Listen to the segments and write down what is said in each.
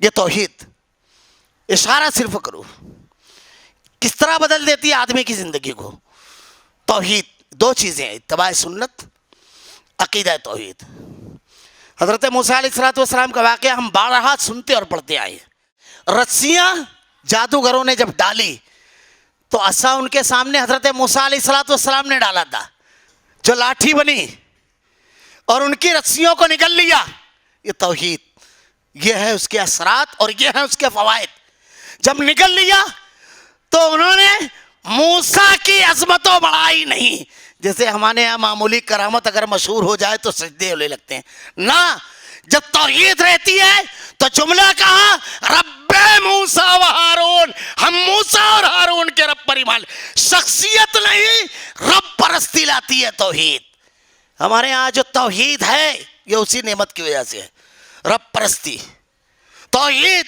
یہ توحید اشارہ صرف کرو کس طرح بدل دیتی ہے آدمی کی زندگی کو. توحید دو چیزیں ہیں، اتباع سنت، عقیدہ توحید. حضرت موسیٰ علیہ السلام کا واقعہ ہم بارہا سنتے اور پڑھتے آئے. رسیاں جادوگروں نے جب ڈالی تو عصا ان کے سامنے حضرت موسیٰ علیہ السلام نے ڈالا تھا، جو لاٹھی بنی اور ان کی رسیوں کو نگل لیا. یہ توحید، یہ ہے اس کے اثرات اور یہ ہے اس کے فوائد. جب نگل لیا تو انہوں نے موسیٰ کی عظمت و بڑائی نہیں، جیسے ہمارے یہاں معمولی کرامت اگر مشہور ہو جائے تو سجدے ہونے لگتے ہیں. نہ، جب توحید رہتی ہے تو جملہ کہا رب موسیٰ و ہارون، ہم موسیٰ اور ہارون کے رب پر ایمان. شخصیت نہیں، رب پرستی لاتی ہے توحید. ہمارے یہاں جو توحید ہے یہ اسی نعمت کی وجہ سے ہے، رب پرستی. توحید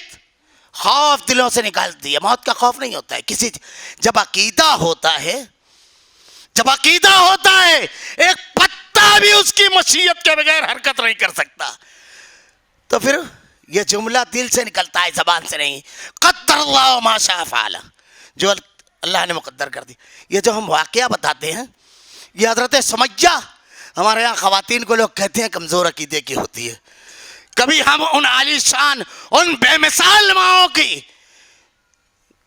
خوف دلوں سے نکالتی ہے، موت کا خوف نہیں ہوتا ہے کسی. جب عقیدہ ہوتا ہے، جب عقیدہ ہوتا ہے ایک پتا بھی اس کی مشیت کے بغیر حرکت نہیں کر سکتا. تو پھر یہ جملہ دل سے نکلتا ہے، زبان سے نہیں. قدر اللہ ما شاء فعل، جو اللہ نے مقدر کر دی. یہ جو ہم واقعہ بتاتے ہیں یہ حضرت سمیہ، ہمارے یہاں خواتین کو لوگ کہتے ہیں کمزور عقیدے کی ہوتی ہے. کبھی ہم ان عالی شان، ان بے مثال ماؤں کی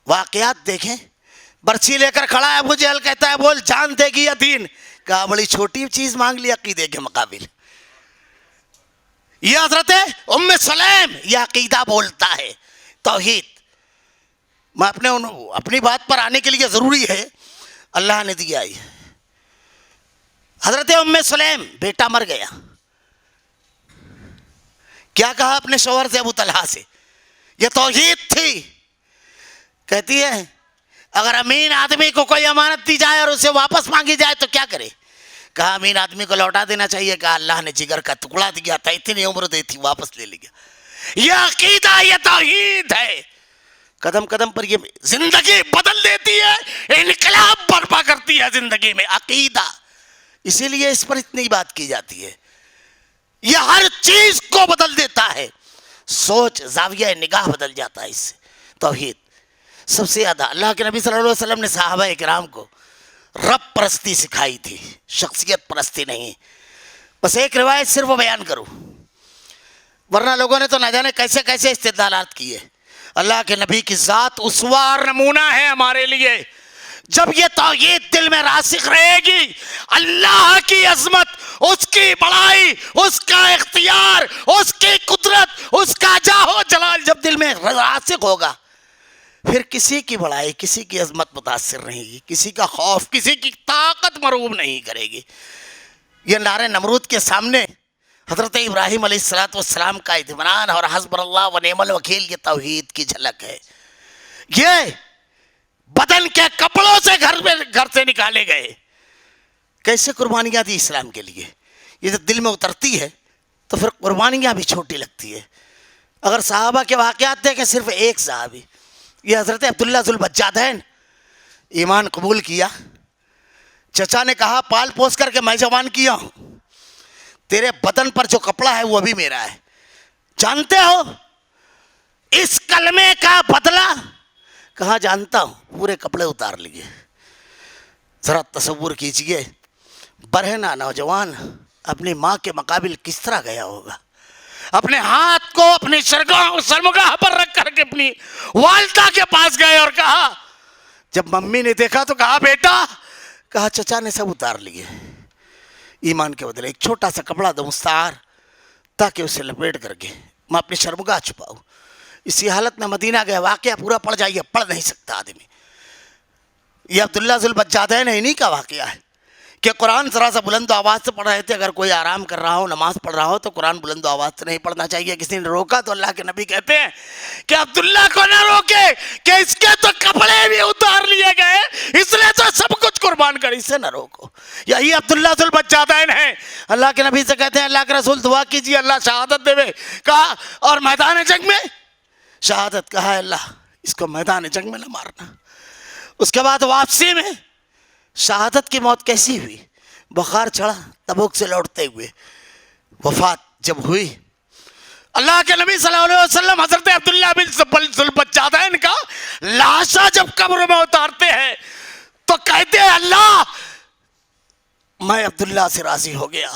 واقعات دیکھیں. برچھی لے کر کھڑا ہے ابو جہل، کہتا ہے بول جان دے گی یا دین؟ کہا بڑی چھوٹی چیز مانگ لی عقیدے کے مقابل. یہ حضرت ام سلیم یہ عقیدہ بولتا ہے توحید. میں اپنی بات پر آنے کے لیے ضروری ہے، اللہ نے دیا ہے. حضرت ام سلیم بیٹا مر گیا، کیا کہا اپنے شوہر سے ابو طلحہ سے؟ یہ توحید تھی. کہتی ہے اگر امین آدمی کو کوئی امانت دی جائے اور اسے واپس مانگی جائے تو کیا کرے؟ کہا امین آدمی کو لوٹا دینا چاہیے. کہا اللہ نے جگر کا ٹکڑا دیا تھا، اتنی عمر دی تھی، واپس لے لیا. یہ عقیدہ، یہ توحید ہے. قدم قدم پر یہ زندگی بدل دیتی ہے، انقلاب برپا کرتی ہے زندگی میں عقیدہ. اسی لیے اس پر اتنی بات کی جاتی ہے. یہ ہر چیز کو بدل دیتا ہے، سوچ، زاویہ نگاہ بدل جاتا ہے اس سے. توحید سب سے زیادہ اللہ کے نبی صلی اللہ علیہ وسلم نے صحابہ اکرام کو رب پرستی سکھائی تھی، شخصیت پرستی نہیں. بس ایک روایت صرف بیان کروں، ورنہ لوگوں نے تو نہ جانے کیسے کیسے استدلالات کیے. اللہ کے نبی کی ذات اسوہ اور نمونہ ہے ہمارے لیے. جب یہ توحید دل میں راسخ رہے گی، اللہ کی عظمت، اس کی بڑائی، اس کا اختیار، اس کی قدرت، اس کا جاہ و جلال جب دل میں راسخ ہوگا، پھر کسی کی بڑائی، کسی کی عظمت متاثر نہیں گی، کسی کا خوف، کسی کی طاقت مرعوب نہیں کرے گی. یہ نعرہ نمرود کے سامنے حضرت ابراہیم علیہ السلام کا اطمینان اور حسبنا اللہ و نعم الوکیل، یہ توحید کی جھلک ہے. یہ بدن کے کپڑوں سے گھر سے نکالے گئے، کیسے قربانیاں دی اسلام کے لیے. یہ جب دل میں اترتی ہے تو پھر قربانیاں بھی چھوٹی لگتی ہے. اگر صحابہ کے واقعات دیکھیں، صرف ایک صحابی، یہ حضرت عبداللہ ذو البجادین، ایمان قبول کیا. چچا نے کہا پال پوس کر کے میں جوان کیا ہوں، تیرے بدن پر جو کپڑا ہے وہ بھی میرا ہے، جانتے ہو اس کلمے کا بدلہ؟ کہاں جانتا ہوں. پورے کپڑے اتار لیے. ذرا تصور کیجئے برہنہ نوجوان اپنی ماں کے مقابل کس طرح گیا ہوگا. اپنے ہاتھ کو اپنی شرمگاہ پر رکھ کر کے اپنی والدہ کے پاس گئے اور کہا، جب ممی نے دیکھا تو کہا بیٹا، کہا چچا نے سب اتار لیے. ایمان کے بدلے ایک چھوٹا سا کپڑا دو مستعار، تاکہ اسے لپیٹ کر کے میں اپنی شرمگاہ چھپاؤں. اسی حالت میں مدینہ گئے. واقعہ پورا پڑھ جائیے، پڑھ نہیں سکتا آدمی. یہ عبداللہ ذو البجادین انہی کا واقعہ ہے کہ قرآن ذرا سا بلند و آواز سے پڑھ رہے تھے. اگر کوئی آرام کر رہا ہو، نماز پڑھ رہا ہو تو قرآن بلند و آواز سے نہیں پڑھنا چاہیے. کسی نے روکا تو اللہ کے نبی کہتے ہیں کہ عبداللہ کو نہ روکے کہ اس کے تو کپڑے بھی اتار لیے گئے، اس نے تو سب کچھ قربان کر، اسے نہ روکو. یہی عبداللہ ذو البجادین ہیں. اللہ کے نبی سے کہتے ہیں اللہ کے رسول دعا کیجیے اللہ شہادت دے. کہا اور میدان جنگ میں شہادت، کہا ہے اللہ اس کو میدان جنگ میں نہ مارنا. اس کے بعد واپسی میں شہادت کی موت کیسی ہوئی؟ بخار چڑھا تبوک سے لوٹتے ہوئے. وفات جب ہوئی، اللہ کے نبی صلی اللہ علیہ وسلم حضرت عبداللہ لاشا جب قبر میں اتارتے ہیں تو کہتے ہیں اللہ میں عبداللہ سے راضی ہو گیا،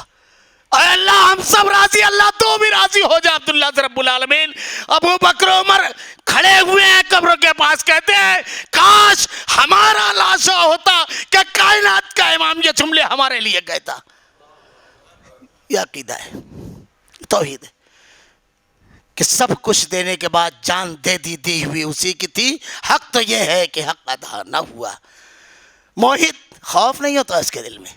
اے اللہ ہم سب راضی، اللہ تو بھی راضی ہو جا عبداللہ سے رب العالمین۔ ابو بکر عمر کھڑے ہوئے ہیں قبر کے پاس، کہتے ہیں کاش ہمارا لاشا ہوتا کہ کائنات کا امام یہ جملے ہمارے لیے کہتا۔ یہ عقیدہ ہے، توحید ہے کہ سب کچھ دینے کے بعد جان دی ہوئی اسی کی تھی، حق تو یہ ہے کہ حق ادا نہ ہوا۔ موحد خوف نہیں ہوتا اس کے دل میں،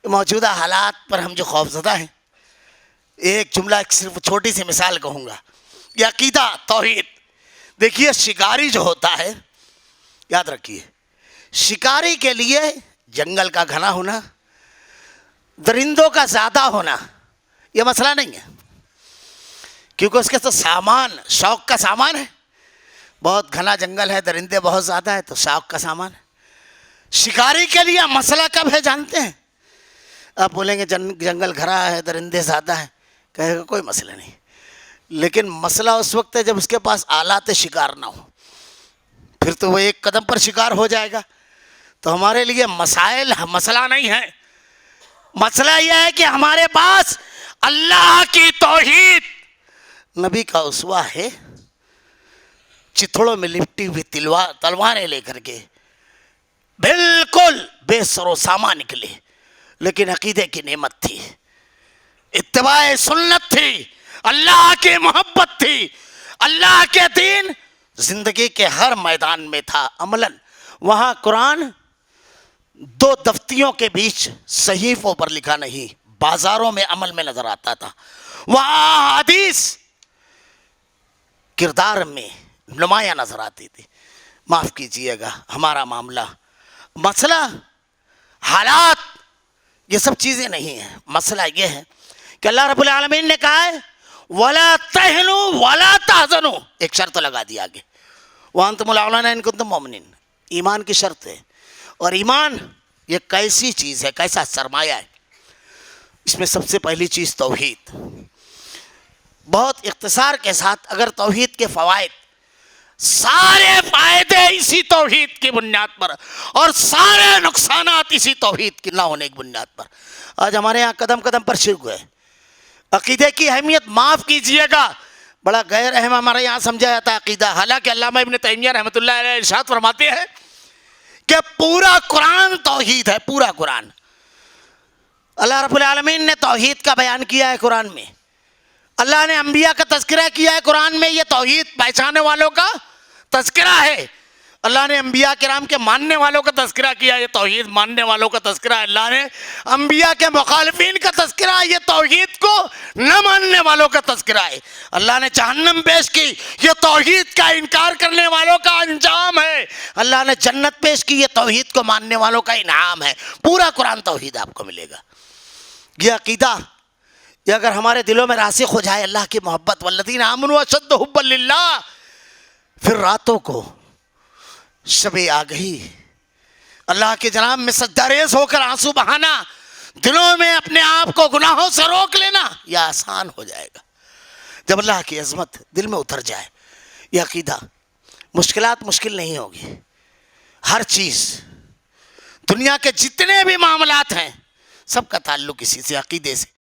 موجودہ حالات پر ہم جو خوف زدہ ہیں۔ ایک جملہ صرف چھوٹی سی مثال کہوں گا، یہ عقیدہ توحید۔ دیکھیے شکاری جو ہوتا ہے، یاد رکھیے شکاری کے لیے جنگل کا گھنا ہونا، درندوں کا زیادہ ہونا یہ مسئلہ نہیں ہے، کیونکہ اس کے تو سامان شوق کا سامان ہے، بہت گھنا جنگل ہے، درندے بہت زیادہ ہے تو شوق کا سامان ہے۔ شکاری کے لیے مسئلہ کب ہے جانتے ہیں؟ آپ بولیں گے جنگل گھرا ہے، درندے زیادہ ہیں، کہے گا کوئی مسئلہ نہیں، لیکن مسئلہ اس وقت ہے جب اس کے پاس آلات شکار نہ ہو، پھر تو وہ ایک قدم پر شکار ہو جائے گا۔ تو ہمارے لیے مسئلہ نہیں ہے، مسئلہ یہ ہے کہ ہمارے پاس اللہ کی توحید، نبی کا اسوہ ہے، چتھڑوں میں لپٹی ہوئی تلواریں لے کر کے بالکل بے سر و سامان نکلے، لیکن عقیدے کی نعمت تھی، اتباع سنت تھی، اللہ کی محبت تھی، اللہ کے دین زندگی کے ہر میدان میں تھا عملاً۔ وہاں قرآن دو دفتیوں کے بیچ صحیفوں پر لکھا نہیں، بازاروں میں عمل میں نظر آتا تھا۔ وہاں حدیث کردار میں نمایاں نظر آتی تھی۔ معاف کیجئے گا ہمارا معاملہ، مسئلہ حالات یہ سب چیزیں نہیں ہیں، مسئلہ یہ ہے کہ اللہ رب العالمین نے کہا ہے وَلَا تَهْنُوا وَلَا تَحْزَنُوا، ایک شرط لگا دی آگے، وَأَنْتُمُ الْأَعْلَوْنَ إِن كُنتُم مُؤْمِنِينَ، ایمان کی شرط ہے۔ اور ایمان یہ کیسی چیز ہے، کیسا سرمایہ ہے؟ اس میں سب سے پہلی چیز توحید۔ بہت اختصار کے ساتھ اگر توحید کے فوائد، سارے فائدے اسی توحید کی بنیاد پر اور سارے نقصانات اسی توحید کی نہ ہونے کی بنیاد پر، آج ہمارے ہاں قدم قدم پر شرک ہے۔ عقیدے کی اہمیت معاف کیجئے گا بڑا غیر اہم ہمارے یہاں سمجھا جاتا ہے عقیدہ، حالانکہ علامہ ابن تیمیہ رحمۃ اللہ علیہ ارشاد فرماتے ہیں کہ پورا قرآن توحید ہے، پورا قرآن۔ اللہ رب العالمین نے توحید کا بیان کیا ہے قرآن میں، اللہ نے انبیاء کا تذکرہ کیا ہے قرآن میں، یہ توحید پہچانے والوں کا تذکرہ ہے۔ اللہ نے انبیاء کرام کے ماننے والوں کا تذکرہ کیا، یہ توحید ماننے والوں کا تذکرہ ہے۔ اللہ نے انبیاء کے مخالفین کا تذکرہ، یہ توحید کو نہ ماننے والوں کا تذکرہ ہے۔ اللہ نے جہنم پیش کی، یہ توحید کا انکار کرنے والوں کا انجام ہے۔ اللہ نے جنت پیش کی، یہ توحید کو ماننے والوں کا انعام ہے۔ پورا قرآن توحید آپ کو ملے گا۔ یہ عقیدہ یہ اگر ہمارے دلوں میں راسخ ہو جائے، اللہ کی محبت، والذین آمنوا اشد حبا للہ، پھر راتوں کو شب آگہی اللہ کے جناب میں سجدہ ریز ہو کر آنسو بہانا، دلوں میں اپنے آپ کو گناہوں سے روک لینا، یہ آسان ہو جائے گا جب اللہ کی عظمت دل میں اتر جائے۔ یہ عقیدہ، مشکلات مشکل نہیں ہوگی، ہر چیز دنیا کے جتنے بھی معاملات ہیں سب کا تعلق اسی سے، عقیدے سے۔